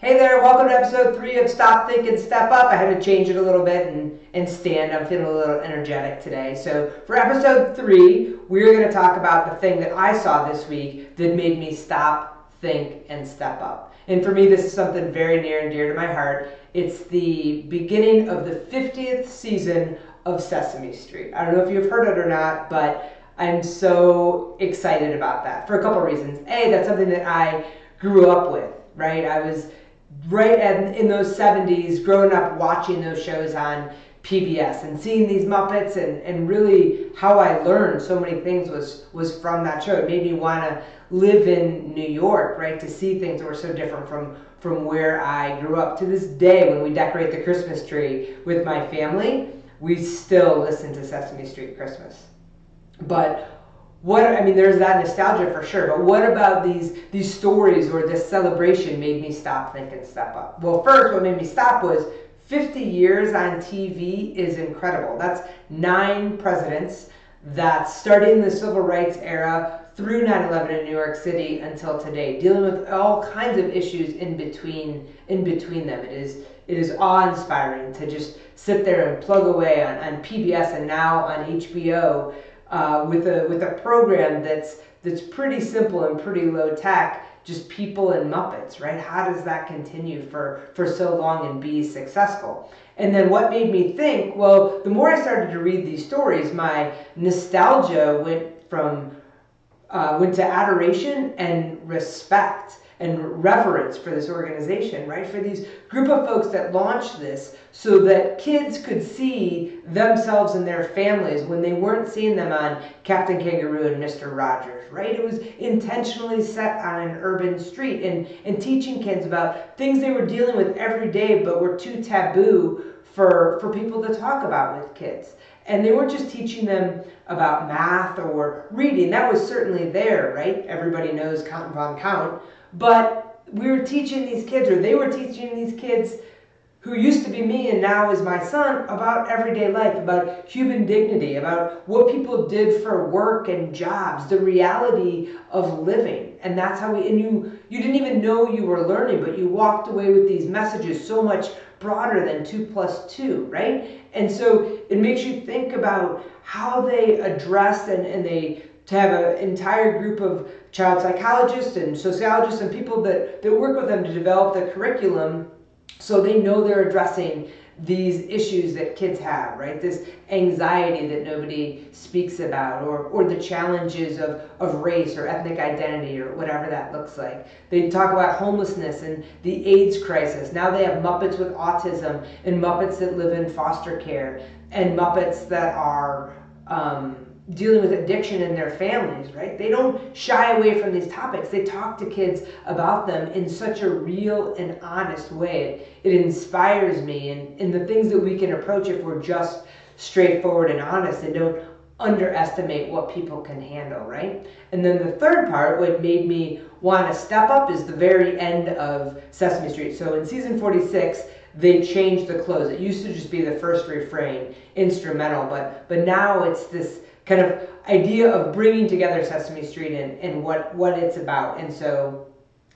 Hey there, welcome to episode 3 of Stop, Think, and Step Up. I had to change it a little bit and stand. I'm feeling a little energetic today. So for episode 3, we're going to talk about the thing that I saw this week that made me stop, think, and step up. And for me, this is something very near and dear to my heart. It's the beginning of the 50th season of Sesame Street. I don't know if you've heard it or not, but I'm so excited about that for a couple reasons. A, that's something that I grew up with, right? I was in those 70s, growing up watching those shows on PBS and seeing these Muppets, and really how I learned so many things was from that show. It made me want to live in New York, right, to see things that were so different from where I grew up. To this day, when we decorate the Christmas tree with my family, we still listen to Sesame Street Christmas. But there's that nostalgia for sure, but what about these stories or this celebration made me stop, think, and step up? Well, first, what made me stop was 50 years on TV is incredible. That's 9 presidents. That's starting the civil rights era through 9/11 in New York City until today, dealing with all kinds of issues in between them. It is awe-inspiring to just sit there and plug away on PBS and now on HBO. With a program that's pretty simple and pretty low tech, just people and Muppets, right? How does that continue for so long and be successful? And then what made me think, well, the more I started to read these stories, my nostalgia went to adoration and respect and reverence for this organization, right? For these group of folks that launched this so that kids could see themselves and their families when they weren't seeing them on Captain Kangaroo and Mr. Rogers, right? It was intentionally set on an urban street and teaching kids about things they were dealing with every day but were too taboo for people to talk about with kids. And they weren't just teaching them about math or reading. That was certainly there, right? Everybody knows count and von count. But we were teaching these kids, or they were teaching these kids who used to be me and now is my son, about everyday life, about human dignity, about what people did for work and jobs, the reality of living. And that's how you didn't even know you were learning, but you walked away with these messages so much broader than 2 + 2, right? And so it makes you think about how they address and they to have an entire group of child psychologists and sociologists and people that work with them to develop the curriculum so they know they're addressing these issues that kids have, right? This anxiety that nobody speaks about, or the challenges of race or ethnic identity or whatever that looks like. They talk about homelessness and the AIDS crisis. Now they have Muppets with autism and Muppets that live in foster care and Muppets that are dealing with addiction in their families, right? They don't shy away from these topics. They talk to kids about them in such a real and honest way. It inspires me in the things that we can approach if we're just straightforward and honest and don't underestimate what people can handle, right? And then the third part, what made me want to step up, is the very end of Sesame Street. So in season 46, they changed the close. It used to just be the first refrain, instrumental, but now it's this kind of idea of bringing together Sesame Street and what it's about. And so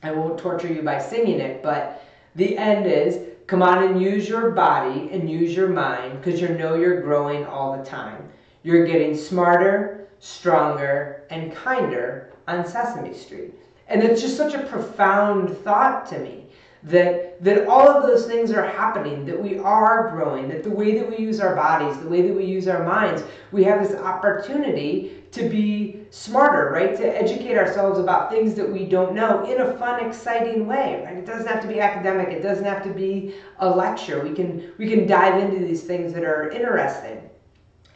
I won't torture you by singing it, but the end is, come on and use your body and use your mind, because you know you're growing all the time. You're getting smarter, stronger, and kinder on Sesame Street. And it's just such a profound thought to me that all of those things are happening, that we are growing, that the way that we use our bodies, the way that we use our minds, we have this opportunity to be smarter, right? To educate ourselves about things that we don't know in a fun, exciting way, right? It doesn't have to be academic. It doesn't have to be a lecture. We can dive into these things that are interesting.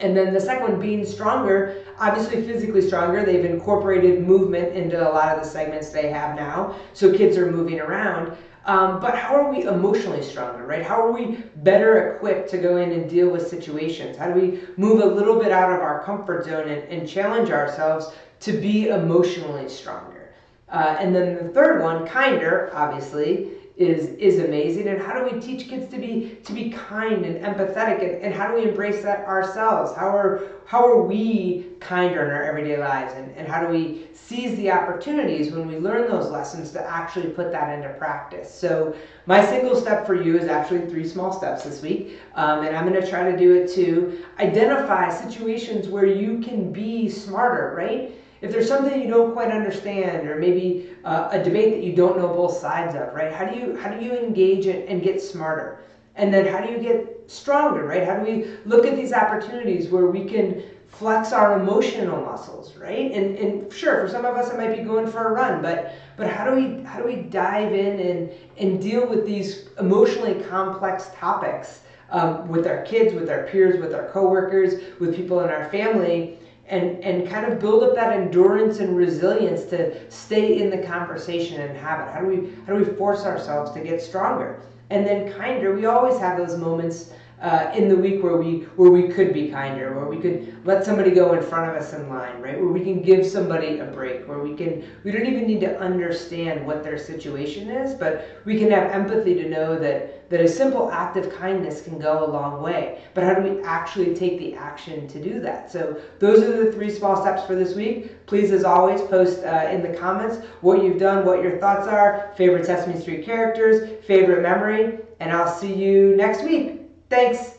And then the second one, being stronger, obviously physically stronger. They've incorporated movement into a lot of the segments they have now, so kids are moving around. But how are we emotionally stronger, right? How are we better equipped to go in and deal with situations? How do we move a little bit out of our comfort zone and challenge ourselves to be emotionally stronger? And then the third one, kinder, obviously, is amazing. And how do we teach kids to be kind and empathetic, and how do we embrace that ourselves? How are we kinder in our everyday lives, and how do we seize the opportunities when we learn those lessons to actually put that into practice? So my single step for you is actually 3 small steps this week, and I'm going to try to do it to identify situations where you can be smarter, right? If there's something you don't quite understand, or maybe a debate that you don't know both sides of, right? How do you engage it and get smarter? And then how do you get stronger, right? How do we look at these opportunities where we can flex our emotional muscles, right? And sure, for some of us it might be going for a run, but how do we dive in and deal with these emotionally complex topics with our kids, with our peers, with our coworkers, with people in our family? And kind of build up that endurance and resilience to stay in the conversation and have it. How do we force ourselves to get stronger? And then kinder. We always have those moments in the week where we could be kinder, where we could let somebody go in front of us in line, right? Where we can give somebody a break, where we don't even need to understand what their situation is, but we can have empathy to know that a simple act of kindness can go a long way. But how do we actually take the action to do that? So those are the 3 small steps for this week. Please, as always, post in the comments what you've done, what your thoughts are, favorite Sesame Street characters, favorite memory, and I'll see you next week. Thanks.